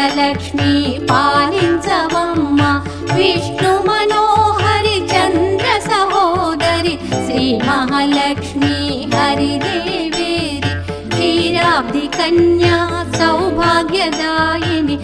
అష్టలక్ష్మి పాలించవమ్మ విష్ణు మనోహరి చంద్ర సహోదరి శ్రీ మహాలక్ష్మి హరిదేవేరి క్షీరాబ్ది కన్యా సౌభాగ్యదాయిని